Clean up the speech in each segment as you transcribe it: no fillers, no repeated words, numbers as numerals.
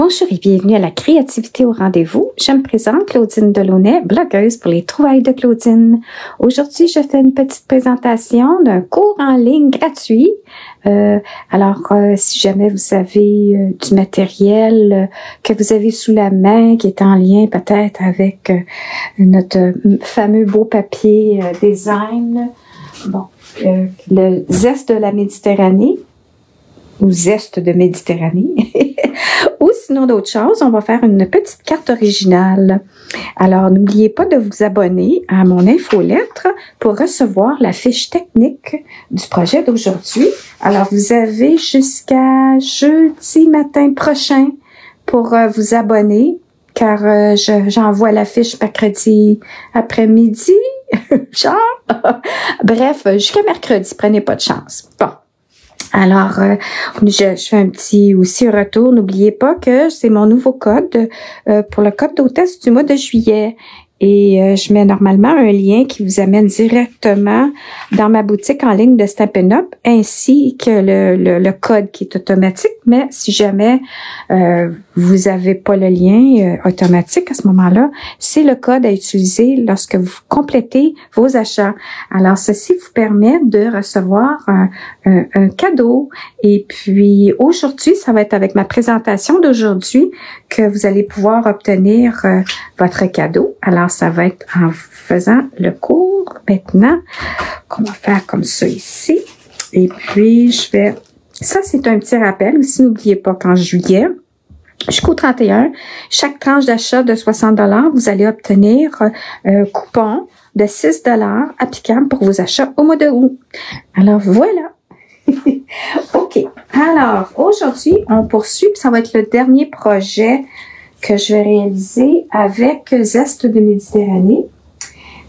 Bonjour et bienvenue à la créativité au rendez-vous. Je me présente Claudine Delaunay, blogueuse pour les trouvailles de Claudine. Aujourd'hui, je fais une petite présentation d'un cours en ligne gratuit. Si jamais vous avez du matériel que vous avez sous la main, qui est en lien peut-être avec notre fameux beau papier design, le zeste de la Méditerranée, ou zeste de Méditerranée, ou sinon d'autres choses, on va faire une petite carte originale. Alors, n'oubliez pas de vous abonner à mon infolettre pour recevoir la fiche technique du projet d'aujourd'hui. Alors, vous avez jusqu'à jeudi matin prochain pour vous abonner, car j'envoie la fiche mercredi après-midi, genre. Bref, jusqu'à mercredi, prenez pas de chance. Bon. Alors, je fais un petit aussi retour. N'oubliez pas que c'est mon nouveau code pour le code d'hôtesse du mois de juillet. Et je mets normalement un lien qui vous amène directement dans ma boutique en ligne de Stampin' Up, ainsi que le code qui est automatique. Mais si jamais vous avez pas le lien automatique à ce moment-là, c'est le code à utiliser lorsque vous complétez vos achats. Alors, ceci vous permet de recevoir un cadeau. Et puis, aujourd'hui, ça va être avec ma présentation d'aujourd'hui que vous allez pouvoir obtenir votre cadeau. Alors, ça va être en faisant le cours maintenant qu'on va faire comme ça ici. Et puis, ça, c'est un petit rappel. Aussi, n'oubliez pas qu'en juillet, jusqu'au 31, chaque tranche d'achat de 60 $, vous allez obtenir un coupon de 6 $ applicable pour vos achats au mois de août. Alors, voilà. OK. Alors, aujourd'hui, on poursuit. Ça va être le dernier projet que je vais réaliser avec Zeste de Méditerranée.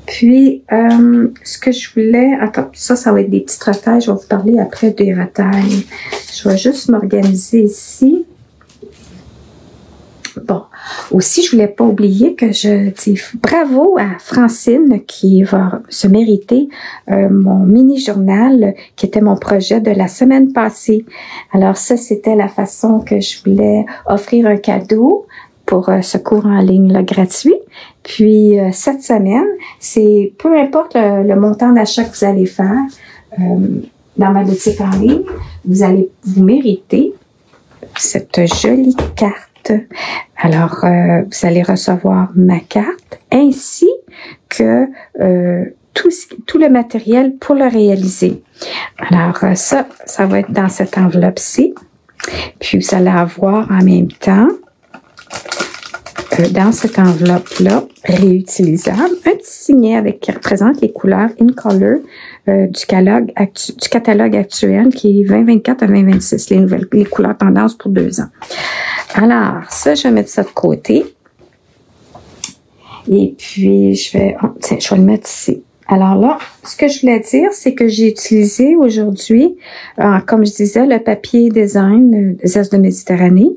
Puis, ce que je voulais... Attends, ça va être des petits retails. Je vais vous parler après des retails. Je vais juste m'organiser ici. Bon, aussi, je voulais pas oublier que je dis bravo à Francine qui va se mériter mon mini-journal qui était mon projet de la semaine passée. Alors ça, c'était la façon que je voulais offrir un cadeau pour ce cours en ligne là, gratuit. Puis cette semaine, c'est peu importe le montant d'achat que vous allez faire dans ma boutique en ligne, vous allez vous mériter cette jolie carte. Alors, vous allez recevoir ma carte ainsi que tout le matériel pour le réaliser. Alors, ça va être dans cette enveloppe-ci. Puis, vous allez avoir en même temps, dans cette enveloppe-là, réutilisable, un petit signet qui représente les couleurs in color du catalogue actuel qui est 2024 à 2026, les couleurs tendance pour 2 ans. Alors, ça, je vais mettre ça de côté. Et puis, je vais le mettre ici. Alors là, ce que je voulais dire, c'est que j'ai utilisé aujourd'hui, comme je disais, le papier design Zeste de Méditerranée.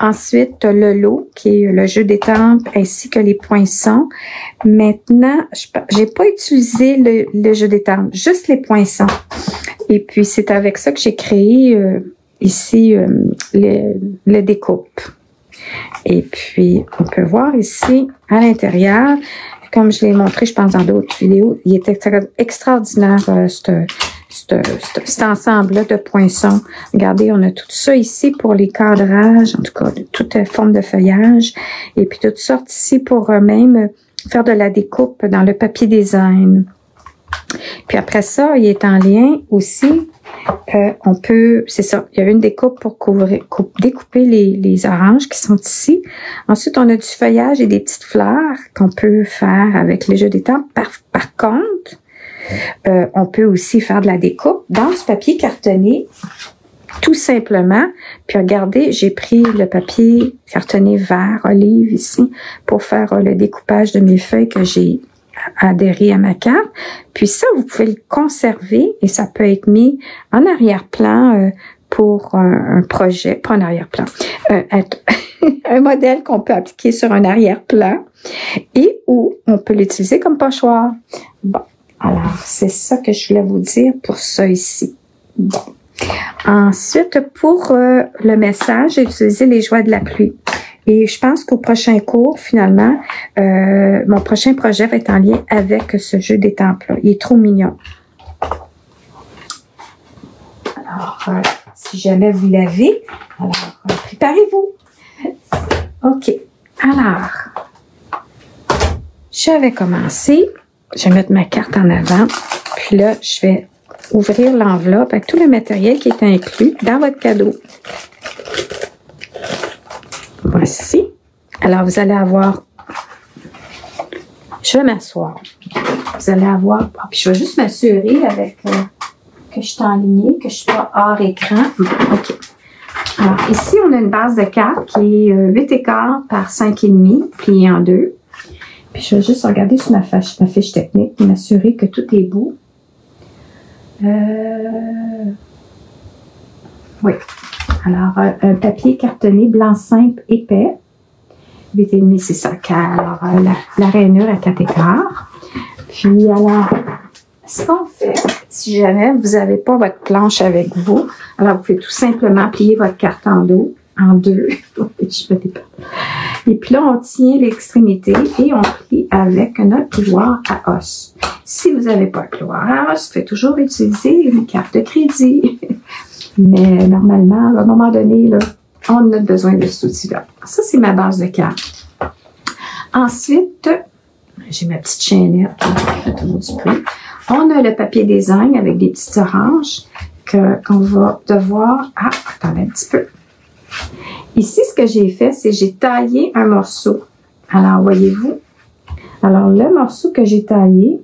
Ensuite, le lot, qui est le jeu d'étampes, ainsi que les poinçons. Maintenant, j'ai pas utilisé le jeu d'étampes, juste les poinçons. Et puis, c'est avec ça que j'ai créé ici le découpe. Et puis, on peut voir ici, à l'intérieur, comme je l'ai montré, je pense, dans d'autres vidéos, il est extraordinaire, cet ensemble-là de poinçons. Regardez, on a tout ça ici pour les cadrages, en tout cas, de toute forme de feuillage. Et puis, toutes sortes ici pour même faire de la découpe dans le papier design. Puis après ça, il est en lien aussi. On peut, c'est ça, il y a une découpe pour découper les oranges qui sont ici. Ensuite, on a du feuillage et des petites fleurs qu'on peut faire avec les jeux d'étampes. Par contre, on peut aussi faire de la découpe dans ce papier cartonné, tout simplement. Puis regardez, j'ai pris le papier cartonné vert olive ici pour faire le découpage de mes feuilles que j'ai adhérer à ma carte. Puis ça, vous pouvez le conserver et ça peut être mis en arrière-plan pour un projet, pas en arrière-plan, un modèle qu'on peut appliquer sur un arrière-plan et où on peut l'utiliser comme pochoir. Bon, alors c'est ça que je voulais vous dire pour ça ici. Bon. Ensuite, pour le message, j'ai utilisé les joies de la pluie. Et je pense qu'au prochain cours, finalement, mon prochain projet va être en lien avec ce jeu d'étampes-là. Il est trop mignon. Alors, si jamais vous l'avez, alors préparez-vous. OK. Alors, je vais commencer. Je vais mettre ma carte en avant. Puis là, je vais ouvrir l'enveloppe avec tout le matériel qui est inclus dans votre cadeau. Voici. Alors, vous allez avoir... Je vais m'asseoir. Vous allez avoir... Oh, puis je vais juste m'assurer avec que je suis enlignée, que je ne suis pas hors écran. OK. Alors, ici, on a une base de cartes qui est 8,25 par 5,5, pliée en deux. Puis, je vais juste regarder sur ma fiche technique et m'assurer que tout est beau. Oui. Alors, un papier cartonné blanc simple épais. 8,5, c'est ça. Alors, la rainure à 4 écarts. Puis, alors, ce qu'on fait, si jamais vous n'avez pas votre planche avec vous, alors vous pouvez tout simplement plier votre carte en deux. Et puis là, on tient l'extrémité et on plie avec notre plioir à os. Si vous n'avez pas un plioir à os, vous pouvez toujours utiliser une carte de crédit. Mais normalement, à un moment donné, là, on a besoin de cet outil-là. Ça, c'est ma base de carte. Ensuite, j'ai ma petite chaînette qui fait toujours du bruit. On a le papier design avec des petites oranges qu'on va devoir... Ah, attendez un petit peu. Ici, ce que j'ai fait, c'est que j'ai taillé un morceau. Alors, voyez-vous? Alors, le morceau que j'ai taillé,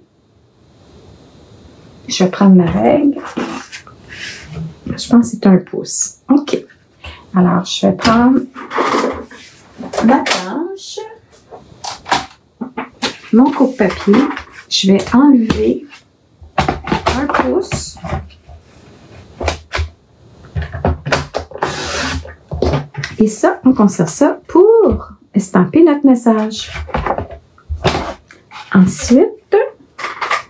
je vais prendre ma règle. Je pense que c'est 1 pouce. OK. Alors, je vais prendre ma planche, mon coupe-papier. Je vais enlever 1 pouce. Et ça, on conserve ça pour estamper notre message. Ensuite,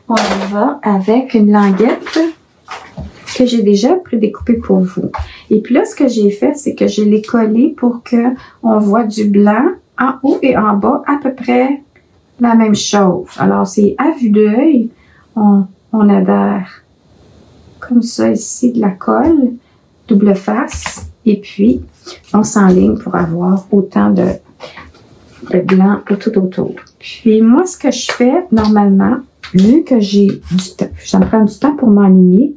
on va avec une languette que j'ai déjà prédécoupée pour vous. Et puis là, ce que j'ai fait, c'est que je l'ai collé pour qu'on voit du blanc en haut et en bas, à peu près la même chose. Alors, c'est à vue d'œil, on adhère comme ça ici de la colle, double face, et puis on s'enligne pour avoir autant de blanc tout autour. Puis moi, ce que je fais normalement, vu que j'ai du temps, ça me prend du temps pour m'enligner.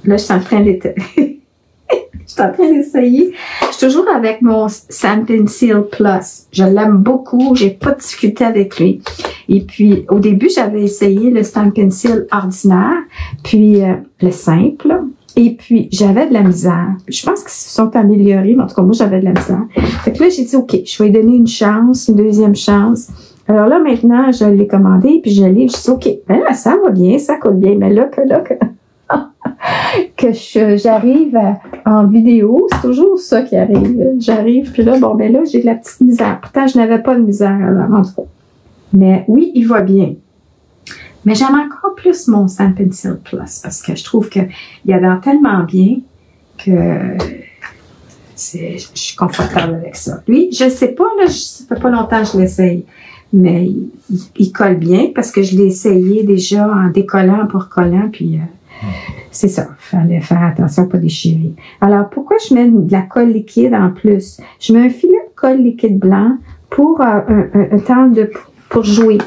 Là, je suis en train d'essayer. Je suis toujours avec mon Sand Pencil Plus. Je l'aime beaucoup. J'ai pas de difficulté avec lui. Et puis, au début, j'avais essayé le Sand Pencil ordinaire, puis le simple. Et puis, j'avais de la misère. Je pense qu'ils se sont améliorés, mais en tout cas, moi, j'avais de la misère. Fait que là, j'ai dit, OK, je vais lui donner une chance, une deuxième chance. Alors là, maintenant, je l'ai commandé, puis je l'ai, je dis, OK, ben là, ça va bien, ça coûte bien, mais là, que j'arrive en vidéo, c'est toujours ça qui arrive. J'arrive, puis là, bon, ben là, j'ai de la petite misère. Pourtant, je n'avais pas de misère en tout cas. Mais oui, il va bien. Mais j'aime encore plus mon Sand Pencil Plus parce que je trouve qu'il adhère tellement bien que je suis confortable avec ça. Lui, je sais pas, là, ça fait pas longtemps que je l'essaye, mais il colle bien parce que je l'ai essayé déjà en décollant pour collant, puis c'est ça, il fallait faire attention à pas déchirer. Alors, pourquoi je mets de la colle liquide en plus? Je mets un filet de colle liquide blanc pour un temps pour jouer.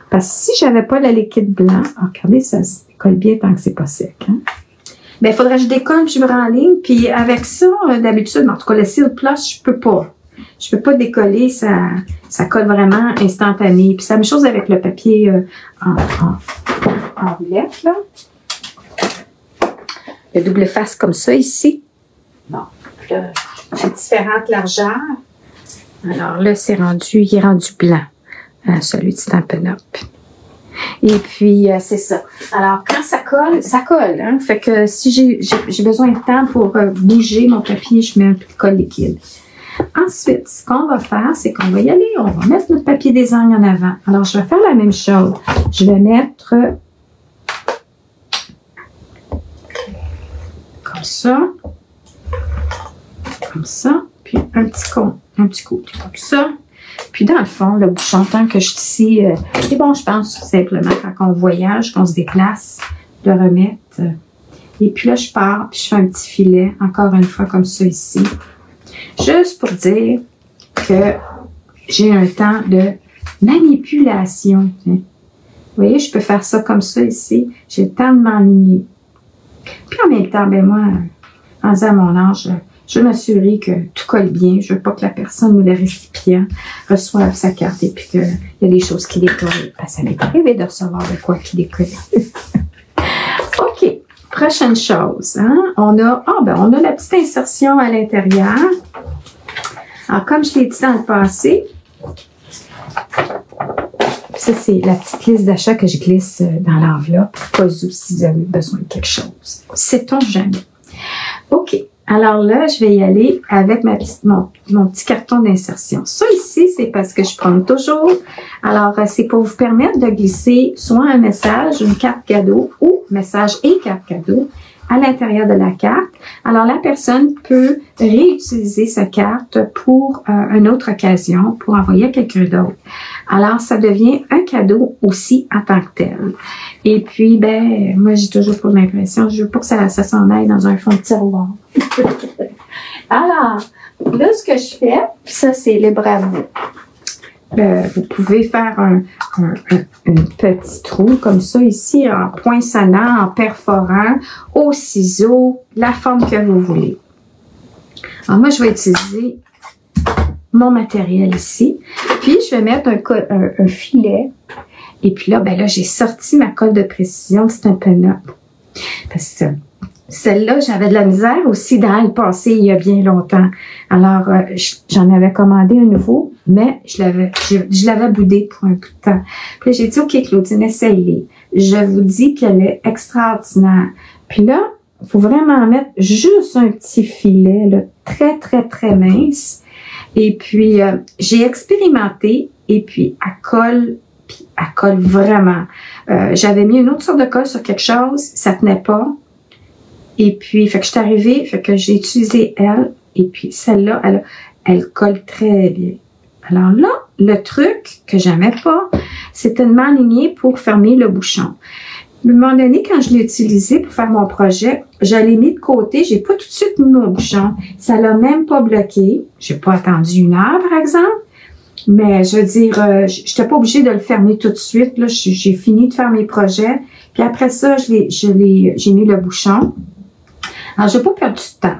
Parce que si j'avais pas la liquide blanc, regardez, ça se colle bien tant que c'est pas sec. Hein? Ben, il faudrait que je décolle, puis je me renligne. Puis avec ça, d'habitude, en tout cas, le Seal Plus, je peux pas. Je peux pas décoller, ça colle vraiment instantané. Puis c'est la même chose avec le papier en roulette, là. Le double face comme ça ici. Bon, là, j'ai différentes largeurs. Alors là, il est rendu blanc. Celui de Stampin' Up. Et puis, c'est ça. Alors, quand ça colle. Hein? Fait que si j'ai besoin de temps pour bouger mon papier, je mets un peu de colle liquide. Ensuite, ce qu'on va faire, c'est qu'on va y aller. On va mettre notre papier design en avant. Alors, je vais faire la même chose. Je vais mettre comme ça. comme ça, puis un petit côté comme ça. Puis dans le fond, le bouchon, tant que je suis ici, c'est bon, je pense simplement quand on voyage, qu'on se déplace, de remettre. Et puis là, je pars, puis je fais un petit filet, encore une fois comme ça ici. Juste pour dire que j'ai un temps de manipulation. Vous voyez, je peux faire ça comme ça ici. J'ai le temps de m'enligner. Puis en même temps, ben moi, rendu à mon âge, je veux m'assurer que tout colle bien. Je veux pas que la personne ou le récipient reçoive sa carte et puis qu'il y a des choses qui décollent. Ben, ça m'est arrivé de recevoir de quoi qui décolle. OK. Prochaine chose, hein? On a la petite insertion à l'intérieur. Alors, comme je l'ai dit dans le passé, ça, c'est la petite liste d'achat que je glisse dans l'enveloppe, pas où si vous avez besoin de quelque chose. Sait-on jamais. OK. Alors là, je vais y aller avec mon petit carton d'insertion. Ça ici, c'est parce que je prends toujours. Alors, c'est pour vous permettre de glisser soit un message, une carte cadeau ou message et carte cadeau à l'intérieur de la carte. Alors, la personne peut réutiliser sa carte pour une autre occasion, pour envoyer à quelqu'un d'autre. Alors, ça devient un cadeau aussi en tant que tel. Et puis, ben, moi, j'ai toujours pour l'impression, je veux pas que ça s'en aille dans un fond de tiroir. Alors, là, ce que je fais, puis ça, c'est libre à vous. Vous pouvez faire un petit trou comme ça ici, en poinçonnant, en perforant, au ciseau, la forme que vous voulez. Alors, moi, je vais utiliser mon matériel ici. Puis, je vais mettre un filet. Et puis là, ben là, j'ai sorti ma colle de précision, c'est un pin-up. Parce que celle-là, j'avais de la misère aussi dans le passé, il y a bien longtemps. Alors, j'en avais commandé un nouveau, mais je l'avais boudé pour un bout de temps. Puis j'ai dit, OK, Claudine, essaye-les. Je vous dis qu'elle est extraordinaire. Puis là, il faut vraiment mettre juste un petit filet, là, très, très, très mince. Et puis, j'ai expérimenté, et puis, elle colle vraiment. J'avais mis une autre sorte de colle sur quelque chose, ça tenait pas. Et puis, fait que je suis arrivée, fait que j'ai utilisé elle, et puis celle-là, elle colle très bien. Alors là, le truc que j'aimais pas, c'était de m'aligner pour fermer le bouchon. À un moment donné, quand je l'ai utilisé pour faire mon projet, je l'ai mis de côté, j'ai pas tout de suite mis mon bouchon. Ça l'a même pas bloqué. J'ai pas attendu 1 heure, par exemple. Mais je veux dire, j'étais pas obligée de le fermer tout de suite. Là, j'ai fini de faire mes projets. Puis après ça, j'ai mis le bouchon. Alors, j'ai pas perdu de temps.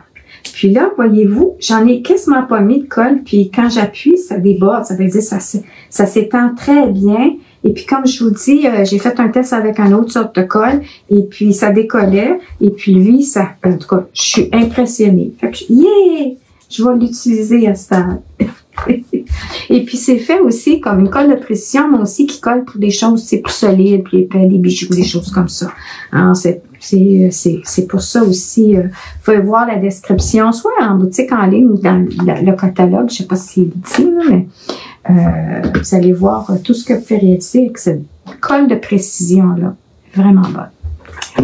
Puis là, voyez-vous, j'en ai quasiment pas mis de colle. Puis quand j'appuie, ça déborde. Ça veut dire ça s'étend très bien. Et puis comme je vous dis, j'ai fait un test avec un autre sorte de colle. Et puis ça décollait. Et puis lui, en tout cas, je suis impressionnée. Fait que, yeah! Je vais l'utiliser à ce stade. Et puis c'est fait aussi comme une colle de précision, mais aussi qui colle pour des choses, c'est plus solides, puis épais, des bijoux, des choses comme ça. Alors c'est pour ça aussi, vous pouvez voir la description, soit en boutique en ligne ou dans le catalogue, je sais pas si c'est dit, mais vous allez voir tout ce que vous pouvez réaliser avec cette colle de précision-là. Vraiment bonne.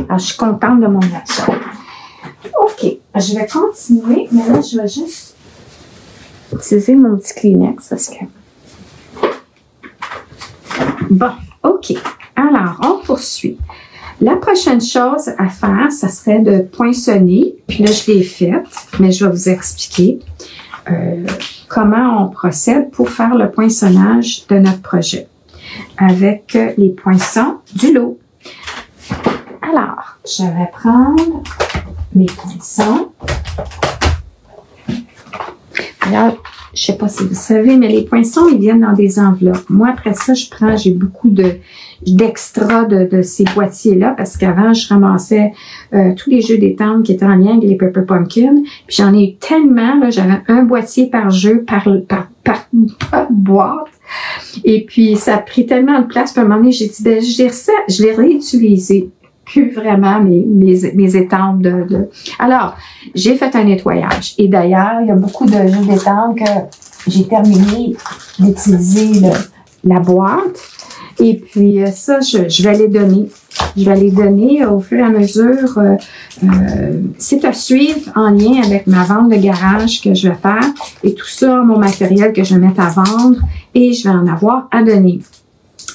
Alors je suis contente de mon achat. OK, je vais continuer, mais là je vais juste utiliser mon petit Kleenex parce que... Bon, OK. Alors, on poursuit. La prochaine chose à faire, ça serait de poinçonner. Puis là, je l'ai faite, mais je vais vous expliquer comment on procède pour faire le poinçonnage de notre projet avec les poinçons du lot. Alors, je vais prendre mes poinçons. Alors, je sais pas si vous savez, mais les poinçons, ils viennent dans des enveloppes. Moi, après ça, j'ai beaucoup d'extra de ces boîtiers-là, parce qu'avant, je ramassais tous les jeux d'étampe qui étaient en lien avec les Pepper Pumpkin. Puis j'en ai eu tellement, là, j'avais un boîtier par jeu, par boîte. Et puis, ça a pris tellement de place. Puis à un moment donné, j'ai dit, ben, je l'ai réutilisé. Plus vraiment mes étampes Alors, j'ai fait un nettoyage. Et d'ailleurs, il y a beaucoup de jeux d'étampes que j'ai terminé d'utiliser la boîte. Et puis ça, je vais les donner. Je vais les donner au fur et à mesure. C'est à suivre en lien avec ma vente de garage que je vais faire et tout ça, mon matériel que je vais mettre à vendre et je vais en avoir à donner.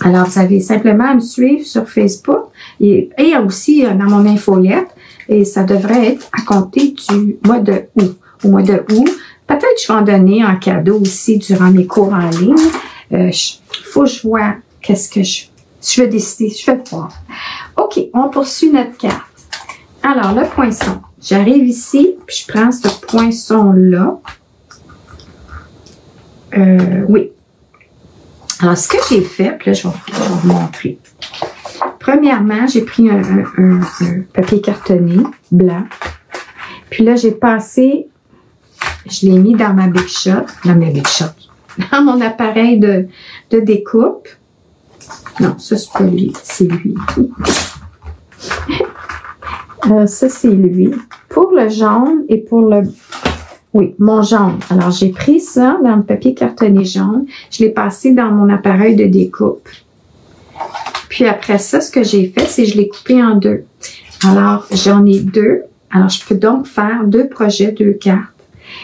Alors, vous avez simplement à me suivre sur Facebook et aussi dans mon infolette et ça devrait être à compter du mois de août. Au mois de août, peut-être que je vais en donner en cadeau aussi durant mes cours en ligne. Faut que je vois qu'est-ce que je vais décider, je vais voir. OK, on poursuit notre carte. Alors, le poinçon. J'arrive ici, puis je prends ce poinçon-là. Oui. Alors, ce que j'ai fait, puis là, je vais vous montrer. Premièrement, j'ai pris un papier cartonné blanc. Puis là, j'ai passé, je l'ai mis dans ma Big Shot, dans mon appareil de découpe. Non, ça, c'est pas lui, c'est lui. Ça, c'est lui. Pour le jaune et pour le... Oui, mon jaune. Alors, j'ai pris ça dans le papier cartonné jaune. Je l'ai passé dans mon appareil de découpe. Puis après ça, ce que j'ai fait, c'est que je l'ai coupé en deux. Alors, j'en ai deux. Alors, je peux donc faire 2 projets, 2 cartes.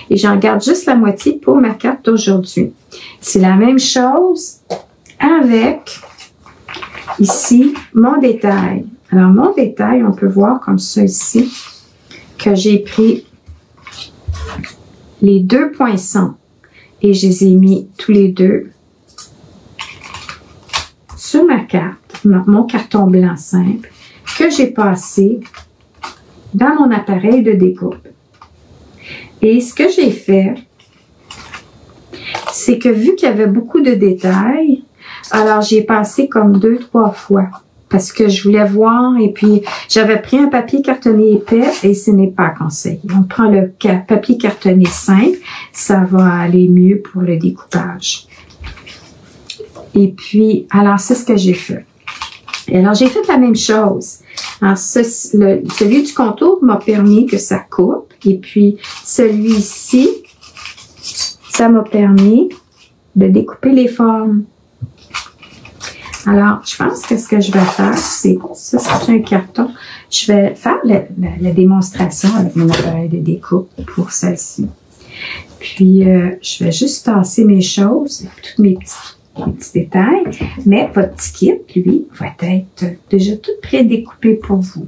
Et j'en garde juste la moitié pour ma carte d'aujourd'hui. C'est la même chose avec, ici, mon détail. Alors, mon détail, on peut voir comme ça ici, que j'ai pris les 2 poinçons et je les ai mis tous les deux sur ma carte, mon carton blanc simple, que j'ai passé dans mon appareil de découpe. Et ce que j'ai fait, c'est que vu qu'il y avait beaucoup de détails, alors j'ai passé comme 2-3 fois. Parce que je voulais voir et puis j'avais pris un papier cartonné épais et ce n'est pas conseillé. On prend le papier cartonné simple, ça va aller mieux pour le découpage. Et puis, alors c'est ce que j'ai fait. Et alors j'ai fait la même chose. Alors celui du contour m'a permis que ça coupe et puis celui-ci, ça m'a permis de découper les formes. Alors, je pense que ce que je vais faire, c'est, ça c'est un carton, je vais faire la démonstration avec mon appareil de découpe pour celle-ci. Puis, je vais juste tasser mes choses, tous mes petits détails, mais votre petit kit, lui, va être déjà tout prédécoupé pour vous.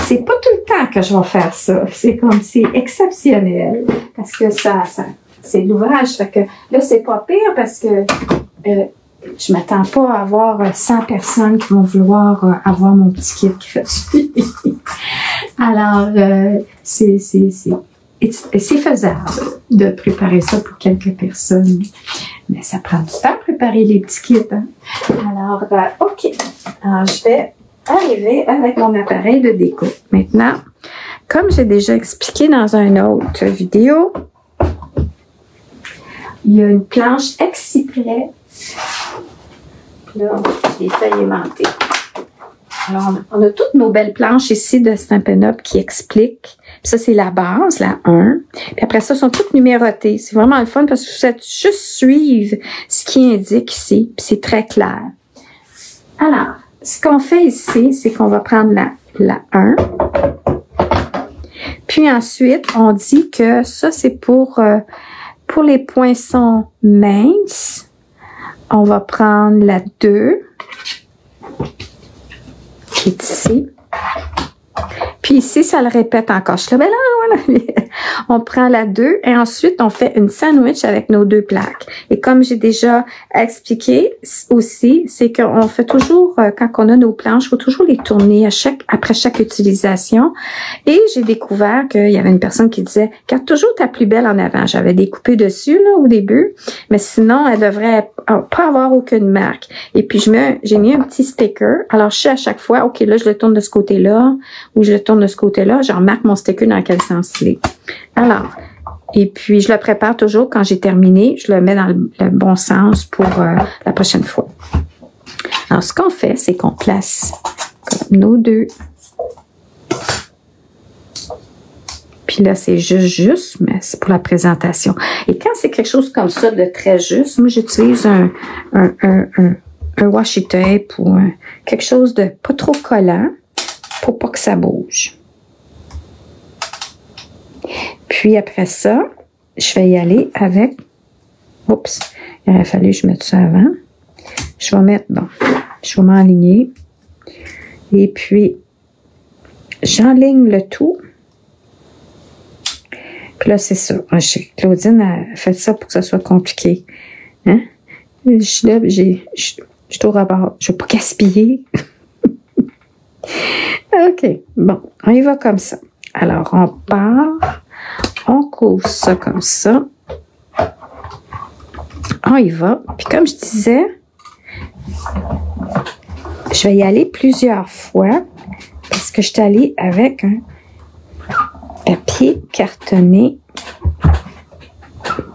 C'est pas tout le temps que je vais faire ça, c'est comme, c'est exceptionnel, parce que c'est de l'ouvrage, fait que là, c'est pas pire parce que... je m'attends pas à avoir 100 personnes qui vont vouloir avoir mon petit kit gratuit. Alors, c'est faisable de préparer ça pour quelques personnes. Mais ça prend du temps de préparer les petits kits. Hein? Alors, OK. Alors, je vais arriver avec mon appareil de découpe. Maintenant, comme j'ai déjà expliqué dans une autre vidéo, il y a une planche ex-cyprès. Là, je l'ai fait aimanter. Alors, on a toutes nos belles planches ici de Stampin' Up qui expliquent. Puis ça, c'est la base, la 1. Puis après ça, sont toutes numérotées. C'est vraiment le fun parce que vous faites juste suivre ce qui indique ici. Puis c'est très clair. Alors, ce qu'on fait ici, c'est qu'on va prendre la 1. Puis ensuite, on dit que ça, c'est pour les poinçons minces. On va prendre la 2, qui est ici. Puis ici, ça le répète encore. Je suis là, ben là, voilà. On prend la 2 et ensuite, on fait une sandwich avec nos 2 plaques. Et comme j'ai déjà expliqué aussi, c'est qu'on fait toujours, quand on a nos planches, il faut toujours les tourner après chaque utilisation. Et j'ai découvert qu'il y avait une personne qui disait, garde toujours ta plus belle en avant. J'avais découpé dessus, là, au début, mais sinon, elle devrait pas avoir aucune marque. Et puis, j'ai mis un petit sticker. Alors, je sais à chaque fois, OK, là, je le tourne de ce côté-là, ou je le tourne de ce côté-là, je remarque mon sticker dans quel sens il est. Alors, et puis je le prépare toujours quand j'ai terminé, je le mets dans le bon sens pour la prochaine fois. Alors, ce qu'on fait, c'est qu'on place comme nos 2. Puis là, c'est juste, mais c'est pour la présentation. Et quand c'est quelque chose comme ça de très juste, moi, j'utilise un washi tape ou quelque chose de pas trop collant pour pas que ça bouge. Puis après ça, je vais y aller avec... Oups, il aurait fallu que je mette ça avant. Je vais mettre... Bon, je vais m'enligner. Et puis, j'enligne le tout. Puis là, c'est ça. Claudine a fait ça pour que ça soit compliqué. Hein? Je suis là, je suis au rebord. Je ne vais pas gaspiller. OK. Bon, on y va comme ça. Alors, on part. On couvre ça comme ça. On y va. Puis comme je disais, je vais y aller plusieurs fois parce que je suis allée avec un papier cartonné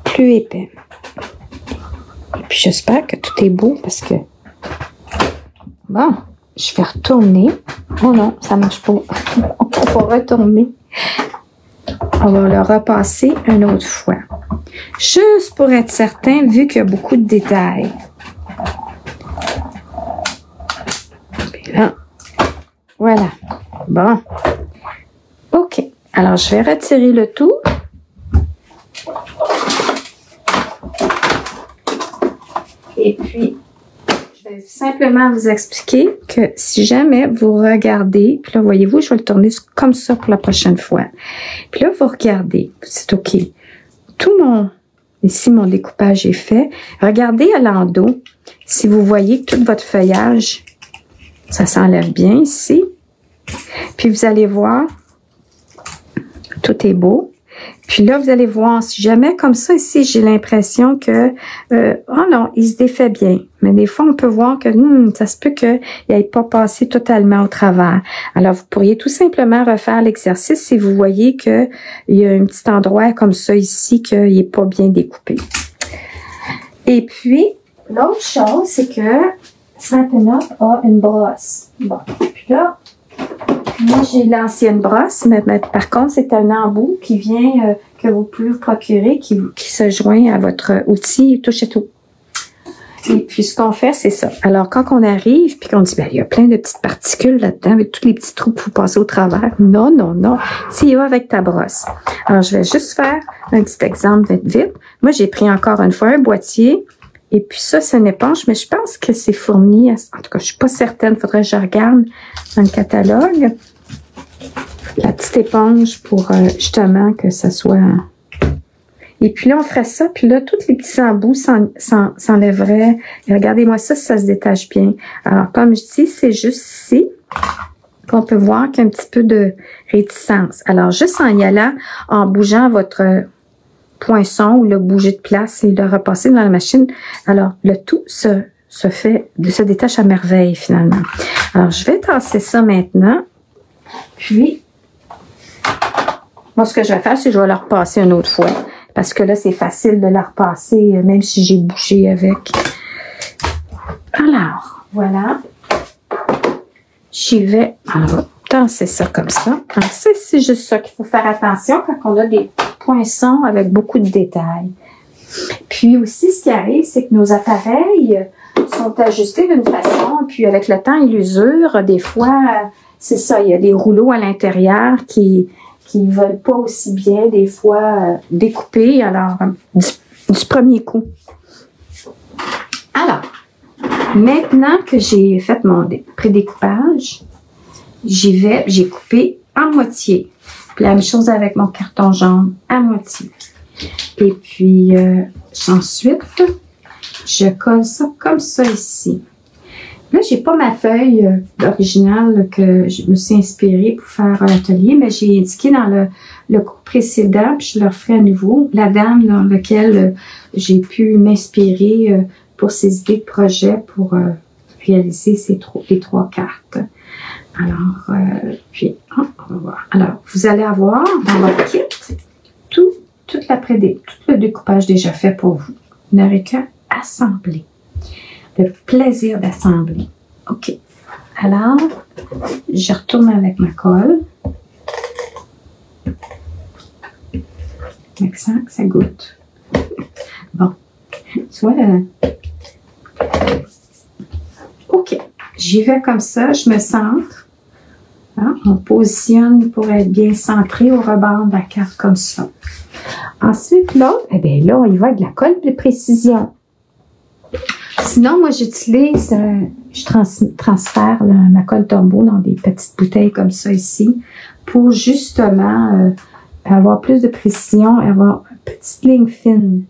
plus épais. Et puis j'espère que tout est beau parce que... Bon, je vais retourner. Oh non, ça ne marche pas. On va retourner. On va le repasser une autre fois. Juste pour être certain, vu qu'il y a beaucoup de détails. Puis là, voilà. Bon. OK. Alors, je vais retirer le tout. Et puis, je vais simplement vous expliquer que si jamais vous regardez, puis là, voyez-vous, je vais le tourner comme ça pour la prochaine fois. Puis là, vous regardez, c'est OK. Ici, mon découpage est fait. Regardez à l'endos, si vous voyez que tout votre feuillage, ça s'enlève bien ici. Puis vous allez voir, tout est beau. Puis là, vous allez voir, si jamais comme ça ici, j'ai l'impression que, oh non, il se défait bien. Mais des fois, on peut voir que ça se peut qu'il n'aille pas passé totalement au travers. Alors, vous pourriez tout simplement refaire l'exercice si vous voyez qu'il y a un petit endroit comme ça ici qu'il n'est pas bien découpé. Et puis, l'autre chose, c'est que Stampin' Up a une brosse. Bon, puis là, moi, j'ai l'ancienne brosse, mais par contre, c'est un embout qui vient, que vous pouvez vous procurer, qui se joint à votre outil touche et tout. Et puis, ce qu'on fait, c'est ça. Alors, quand on arrive, puis qu'on dit, ben, il y a plein de petites particules là-dedans, avec tous les petits trous que vous passez au travers. Non, non, non. Tu y vas avec ta brosse. Alors, je vais juste faire un petit exemple vite, vite. Moi, j'ai pris encore une fois un boîtier. Et puis ça, c'est une éponge, mais je pense que c'est fourni. En tout cas, je suis pas certaine. Il faudrait que je regarde dans le catalogue. La petite éponge pour justement que ça soit... Et puis là, on ferait ça. Puis là, tous les petits embouts s'enlèveraient. Et regardez-moi ça, ça se détache bien. Alors, comme je dis, c'est juste ici qu'on peut voir qu'il y a un petit peu de réticence. Alors, juste en y allant, en bougeant votre... poinçon ou le bouger de place et le repasser dans la machine. Alors, le tout se détache à merveille, finalement. Alors, je vais tasser ça maintenant. Puis, moi, ce que je vais faire, c'est que je vais le repasser une autre fois. Parce que là, c'est facile de le repasser, même si j'ai bouché avec. Alors, voilà. J'y vais. Alors, tasser ça comme ça. Alors, c'est juste ça qu'il faut faire attention quand on a des poinçons avec beaucoup de détails. Puis aussi, ce qui arrive, c'est que nos appareils sont ajustés d'une façon, puis avec le temps et l'usure, des fois, c'est ça, il y a des rouleaux à l'intérieur qui ne veulent pas aussi bien, des fois, découper, alors, du premier coup. Alors, maintenant que j'ai fait mon pré-découpage, j'ai coupé en moitié. Puis la même chose avec mon carton jaune à moitié. Et puis, ensuite, je colle ça comme ça ici. Là, j'ai pas ma feuille originale que je me suis inspirée pour faire l'atelier, mais j'ai indiqué dans le cours précédent, puis je le referai à nouveau, la dame dans laquelle j'ai pu m'inspirer pour ces idées de projet pour réaliser les 3 cartes. Alors, puis, on va voir. Alors, vous allez avoir dans votre kit tout le découpage déjà fait pour vous. Vous n'aurez qu'à assembler. Le plaisir d'assembler. OK. Alors, je retourne avec ma colle. Avec ça, ça goûte. Bon. Tu vois, j'y vais comme ça, je me centre. Hein? On positionne pour être bien centré au rebord de la carte comme ça. Ensuite, l'autre, eh bien là, il va avec de la colle de précision. Sinon, moi, j'utilise, je transfère ma colle Tombow dans des petites bouteilles comme ça ici pour justement avoir plus de précision et avoir une petite ligne fine.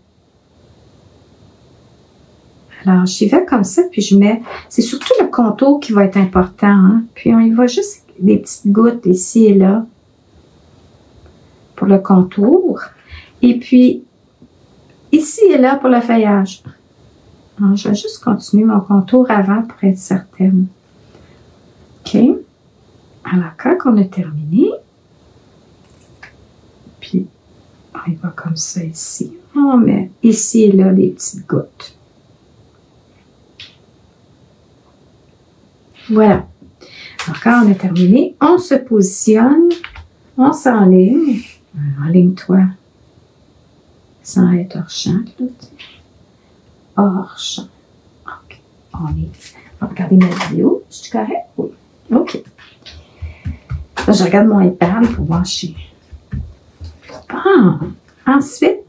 Alors, j'y vais comme ça, puis je mets, c'est surtout le contour qui va être important, hein? Puis on y va juste des petites gouttes ici et là pour le contour. Et puis, ici et là pour le feuillage. Alors, je vais juste continuer mon contour avant pour être certaine. OK. Alors, quand on a terminé, puis on y va comme ça ici. On met ici et là des petites gouttes. Voilà. Alors, quand on a terminé, on se positionne, on s'enligne. Enligne-toi. Sans être hors champ. Hors champ. OK. On va regarder ma vidéo. Je suis correct? Oui. OK. Là, je regarde mon iPad pour voir si... Ensuite,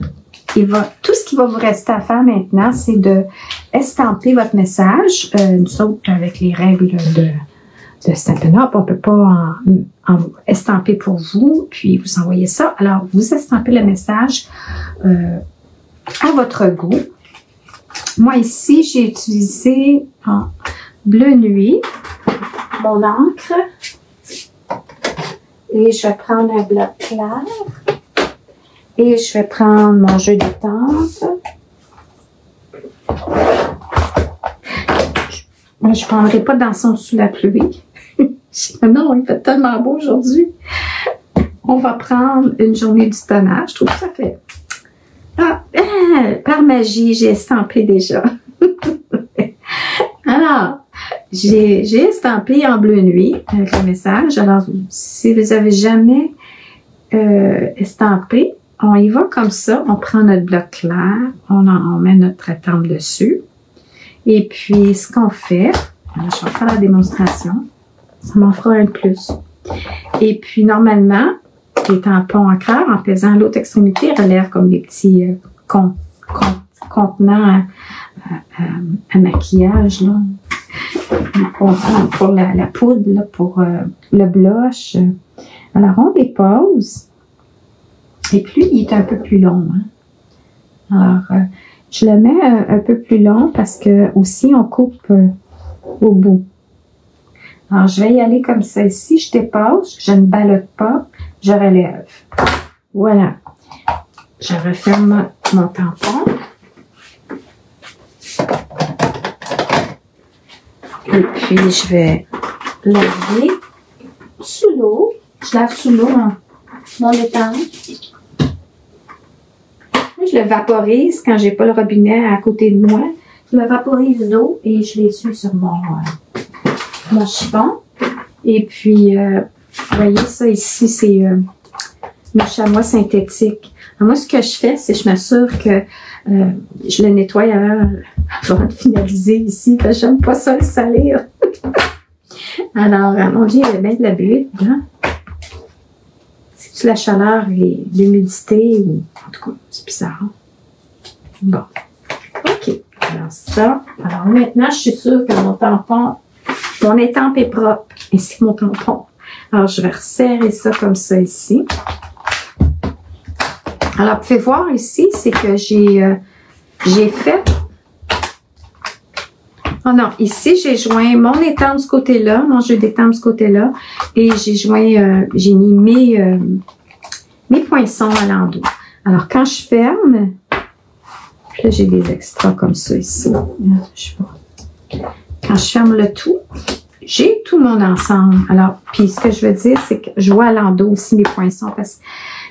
tout ce qui va vous rester à faire maintenant, c'est de estamper votre message. Nous autres, avec les règles de Stampin' Up, on ne peut pas en estamper pour vous, puis vous envoyez ça. Alors, vous estampez le message à votre goût. Moi, ici, j'ai utilisé en bleu nuit mon encre. Et je vais prendre un bloc clair. Et je vais prendre mon jeu de tente. Moi, je ne prendrai pas d'encens sous la pluie. Non, il fait tellement beau aujourd'hui. On va prendre une journée du tonnage. Je trouve que ça fait... par magie, j'ai estampé déjà. Alors, j'ai estampé en bleu nuit avec le message. Alors, si vous n'avez jamais estampé, on y va comme ça. On prend notre bloc clair, on met notre étampe dessus. Et puis, ce qu'on fait, alors, je vais faire la démonstration. Ça m'en fera un de plus. Et puis, normalement, les tampons encreurs, en pesant l'autre extrémité, relèvent comme des petits contenants à maquillage, là. Pour la poudre, là, pour le blush. Alors, on dépose. Et puis, il est un peu plus long. Hein. Alors, je le mets un peu plus long parce que aussi, on coupe au bout. Alors, je vais y aller comme ça ici. Je dépose, je ne ballotte pas, je relève. Voilà. Je referme mon tampon. Et puis, je vais laver sous l'eau. Je lave sous l'eau mon étampe. Je le vaporise quand j'ai pas le robinet à côté de moi. Je le vaporise l'eau et je l'essuie sur mon chiffon. Et puis, vous voyez ça ici, c'est le chamois synthétique. Alors moi, ce que je fais, c'est que je m'assure que je le nettoie avant de finaliser ici, parce que j'aime pas ça le salir. Alors, mon Dieu, il y a bien de la buée dedans. C'est-tu la chaleur et l'humidité? En tout cas, c'est bizarre. Bon. OK. Alors ça. Alors maintenant, je suis sûre que mon tampon, mon étampe est propre. Et c'est mon tampon. Alors, je vais resserrer ça comme ça ici. Alors, vous pouvez voir ici, c'est que j'ai fait... Oh non, ici, j'ai joint mon étampe de ce côté-là, mon jeu d'étampe de ce côté-là, et j'ai joint, j'ai mis mes poinçons à l'endroit. Alors, quand je ferme, puis là, j'ai des extras comme ça ici. Quand je ferme le tout, j'ai tout mon ensemble. Alors, puis ce que je veux dire, c'est que je vois à l'endos aussi mes poinçons, parce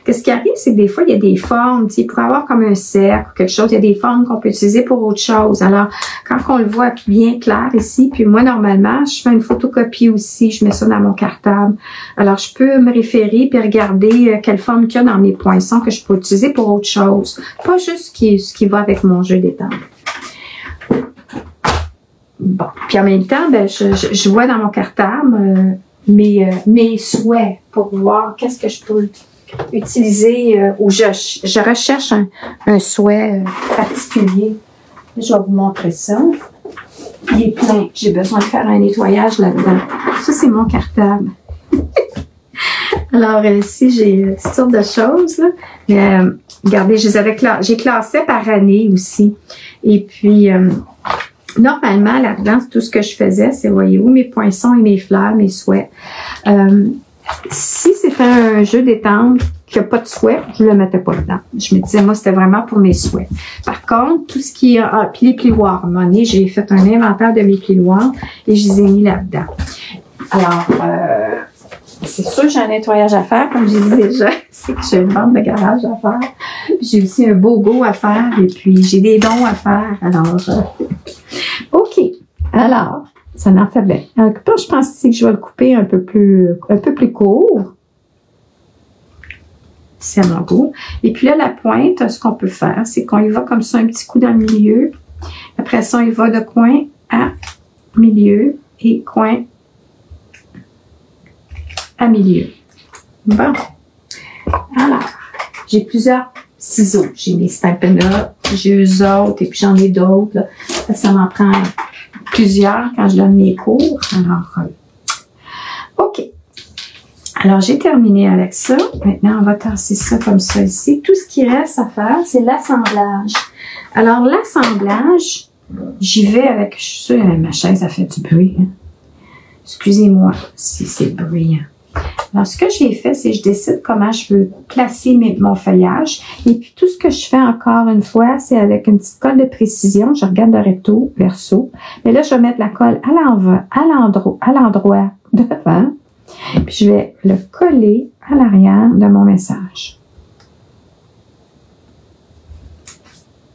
que ce qui arrive, c'est que des fois, il y a des formes, tu sais, pour avoir comme un cercle ou quelque chose, il y a des formes qu'on peut utiliser pour autre chose. Alors, quand on le voit bien clair ici, puis moi, normalement, je fais une photocopie aussi, je mets ça dans mon cartable. Alors, je peux me référer puis regarder quelle forme qu'il y a dans mes poinçons que je peux utiliser pour autre chose. Pas juste ce qui va avec mon jeu d'étampe. Bon, Puis en même temps, ben, je vois dans mon cartable mes souhaits pour voir qu'est-ce que je peux utiliser ou je recherche un souhait particulier. Je vais vous montrer ça. Il est plein. J'ai besoin de faire un nettoyage là-dedans. Ça, c'est mon cartable. Alors, ici, j'ai toutes sortes de choses. Regardez, j'ai classé par année aussi. Et puis, normalement, là-dedans, tout ce que je faisais, c'est, voyez-vous, mes poinçons et mes fleurs, mes souhaits. Si c'était un jeu d'étendre qui n'a pas de souhait, je ne le mettais pas dedans. Je me disais, moi, c'était vraiment pour mes souhaits. Par contre, tout ce qui est... puis les plioirs. À un moment donné, j'ai fait un inventaire de mes plioirs et je les ai mis là-dedans. Alors, c'est sûr que j'ai un nettoyage à faire, comme j'ai dit déjà. C'est que j'ai une bande de garage à faire. J'ai aussi un BOGO à faire et puis j'ai des dons à faire. Alors, OK. Alors, ça n'en fait bien. Alors, je pense que je vais le couper un peu plus court. C'est à mon goût. Et puis là, la pointe, ce qu'on peut faire, c'est qu'on y va comme ça, un petit coup dans le milieu. Après ça, on y va de coin à milieu et coin à milieu. Bon. Alors, j'ai plusieurs ciseaux. J'ai mes Stampin' Up, j'ai eux autres, et puis j'en ai d'autres. Ça m'en prend plusieurs quand je donne mes cours. Alors, OK. Alors, j'ai terminé avec ça. Maintenant, on va tasser ça comme ça ici. Tout ce qui reste à faire, c'est l'assemblage. Alors, l'assemblage, j'y vais avec... Je suis sûre que ma chaise a fait du bruit. Hein? Excusez-moi si c'est bruyant. Alors, ce que j'ai fait, c'est que je décide comment je veux placer mon feuillage. Et puis, tout ce que je fais encore une fois, c'est avec une petite colle de précision. Je regarde le recto, verso. Mais là, je vais mettre la colle à l'endroit devant. Puis, je vais le coller à l'arrière de mon message.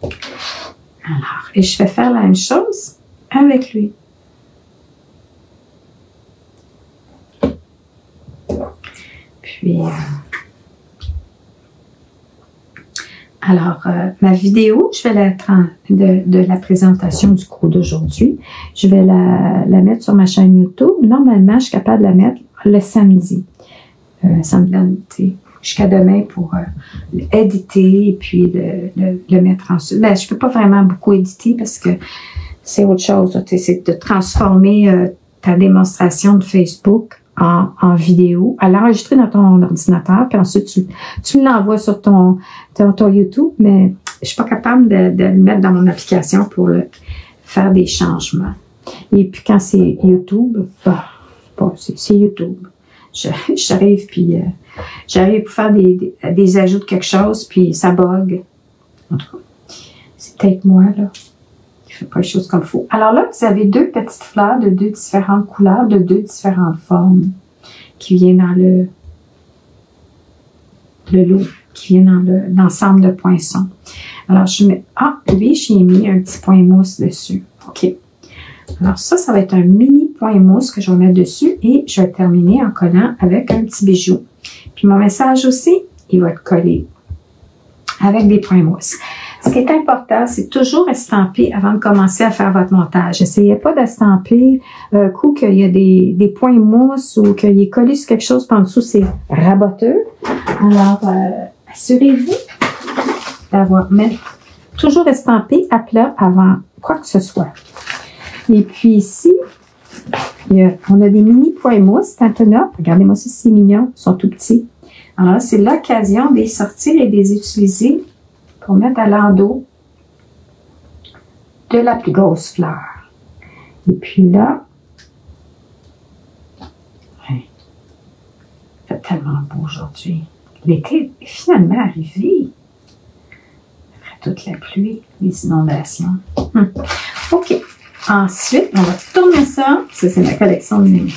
Alors, et je vais faire la même chose avec lui. Puis, ma vidéo, je vais de la présentation du cours d'aujourd'hui, je vais la mettre sur ma chaîne YouTube. Normalement, je suis capable de la mettre le samedi. Ça me donne jusqu'à demain pour éditer et puis le mettre ensuite. Ben, je peux pas vraiment beaucoup éditer parce que c'est autre chose. C'est de transformer ta démonstration de Facebook en vidéo, à l'enregistrer dans ton ordinateur, puis ensuite tu l'envoies sur ton YouTube, mais je suis pas capable de le mettre dans mon application pour faire des changements. Et puis quand c'est YouTube, c'est YouTube. J'arrive puis j'arrive pour faire des ajouts de quelque chose, puis ça bug. En tout cas, c'est peut-être moi, là. Je fais pas les choses comme il faut. Alors là, vous avez deux petites fleurs de deux différentes couleurs, de deux différentes formes qui viennent dans le lot, qui viennent dans l'ensemble de poinçons. Alors, je mets... Ah, oui, j'ai mis un petit point mousse dessus. OK. Alors ça va être un mini point mousse que je vais mettre dessus et je vais terminer en collant avec un petit bijou. Puis mon message aussi, il va être collé avec des points mousse. Ce qui est important, c'est toujours estamper avant de commencer à faire votre montage. Essayez pas d'estamper un coup qu'il y a des points mousse ou qu'il est collé sur quelque chose par en dessous, c'est raboteux. Alors, assurez-vous d'avoir toujours estampé à plat avant quoi que ce soit. Et puis ici, on a des mini points mousse, Stampin' Up. Regardez-moi ça, c'est mignon, ils sont tout petits. Alors, c'est l'occasion de les sortir et de les utiliser pour mettre à l'endos de la plus grosse fleur. Et puis là, il fait tellement beau aujourd'hui. L'été est finalement arrivé. Après toute la pluie, les inondations. OK. Ensuite, on va tourner ça. Ça, c'est ma collection de nuit.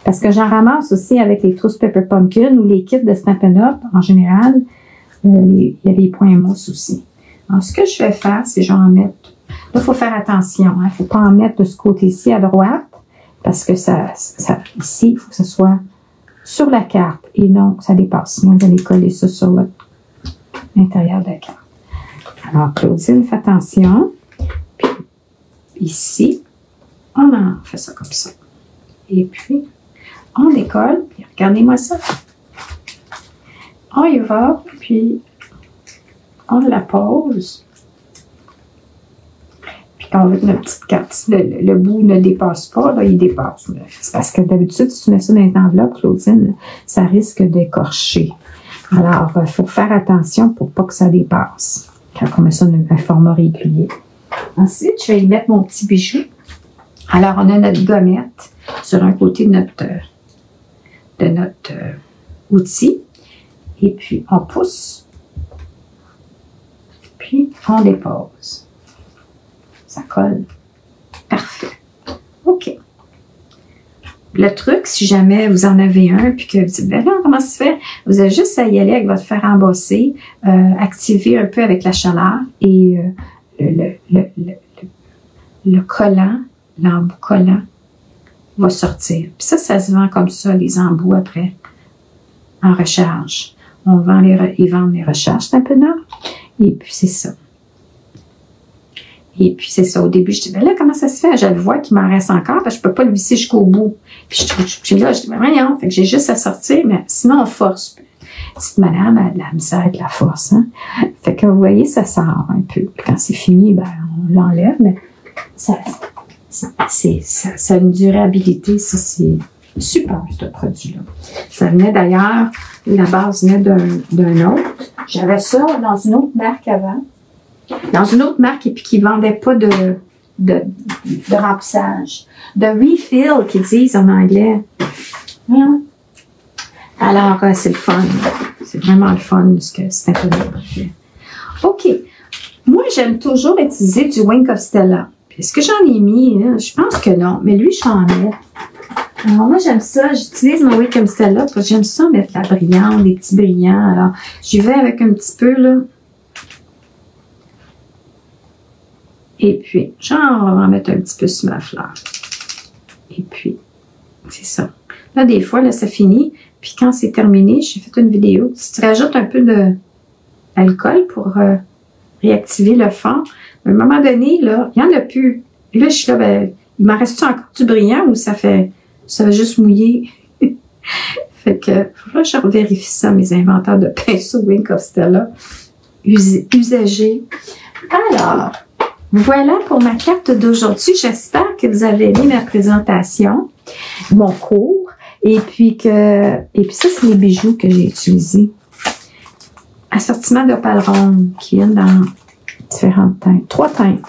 Parce que j'en ramasse aussi avec les trousses Pepper Pumpkin ou les kits de Stampin' Up en général. Il y a des points mousse aussi. Alors, ce que je vais faire, c'est je vais en mettre... Là, il faut faire attention. Il ne faut pas en mettre de ce côté-ci à droite. Parce que ici, il faut que ce soit sur la carte. Et non, ça dépasse. Sinon, vous allez coller ça sur l'intérieur de la carte. Alors, Claudine, fais attention. Puis, ici, on en fait ça comme ça. Et puis, on décolle, puis regardez-moi ça. On y va, puis on la pose. Puis quand on veut que notre petite carte, le bout ne dépasse pas, là, il dépasse. C'est parce que d'habitude, si tu mets ça dans les enveloppes, Claudine, ça risque d'écorcher. Alors, il faut faire attention pour pas que ça dépasse. Quand on met ça dans un format régulier. Ensuite, je vais y mettre mon petit bijou. Alors, on a notre gommette sur un côté de notre outil. Et puis, on pousse. Puis, on dépose. Ça colle. Parfait. OK. Le truc, si jamais vous en avez un, puis que vous dites, ben là, comment ça se fait? Vous avez juste à y aller avec votre fer embossé, activer un peu avec la chaleur et le collant, l'embout collant, va sortir. Puis ça se vend comme ça, les embouts après, en recharge. Ils vendent les recharges, c'est un peu nord. Et puis c'est ça. Et puis c'est ça. Au début, je dis, ben là, comment ça se fait? Je le vois qu'il m'en reste encore, parce que je peux pas le visser jusqu'au bout. Puis je dis, ben voyons, fait que j'ai juste à sortir, mais sinon on force. Petite madame, elle a de la misère avec la force, hein? Fait que vous voyez, ça sort un peu. Puis quand c'est fini, ben on l'enlève, mais ça a une durabilité, ça c'est super, ce produit-là. Ça venait d'ailleurs, la base venait d'un autre. J'avais ça dans une autre marque avant. Dans une autre marque, et puis qui ne vendait pas de remplissage. De refill, qu'ils disent en anglais. Alors, c'est le fun. C'est vraiment le fun, parce que c'est un peu parfait. OK. Moi, j'aime toujours utiliser du Wink of Stella. Est-ce que j'en ai mis? Hein? Je pense que non. Mais lui, j'en mets. Alors, moi, j'aime ça. J'utilise mon Wink of Stella parce que j'aime ça mettre la brillante, des petits brillants. Alors, j'y vais avec un petit peu, là. Et puis, genre, on va en mettre un petit peu sur ma fleur. Et puis, c'est ça. Là, des fois, là, ça finit. Puis quand c'est terminé, j'ai fait une vidéo. Si tu rajoutes un peu d'alcool pour réactiver le fond, à un moment donné, là, il n'y en a plus. Et là, je suis là, ben, il m'en reste-tu encore du brillant ou ça va juste mouiller? Fait que, faut que je revérifie ça, mes inventaires de pinceaux Wink of Stella usagés. Alors, voilà pour ma carte d'aujourd'hui. J'espère que vous avez aimé ma présentation, mon cours. Et puis ça, c'est les bijoux que j'ai utilisés. Assortiment d'opales rondes qui viennent dans différentes teintes. 3 teintes.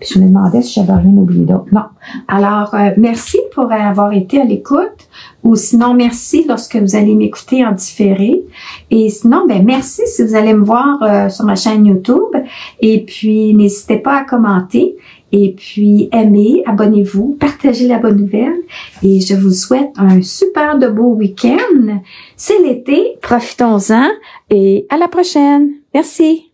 Puis je me demandais si j'avais rien oublié d'autre. Non. Alors, merci pour avoir été à l'écoute. Ou sinon, merci lorsque vous allez m'écouter en différé. Et sinon, ben merci si vous allez me voir sur ma chaîne YouTube. Et puis, n'hésitez pas à commenter. Et puis, aimez, abonnez-vous, partagez la bonne nouvelle. Et je vous souhaite un super de beau week-end. C'est l'été, profitons-en et à la prochaine. Merci.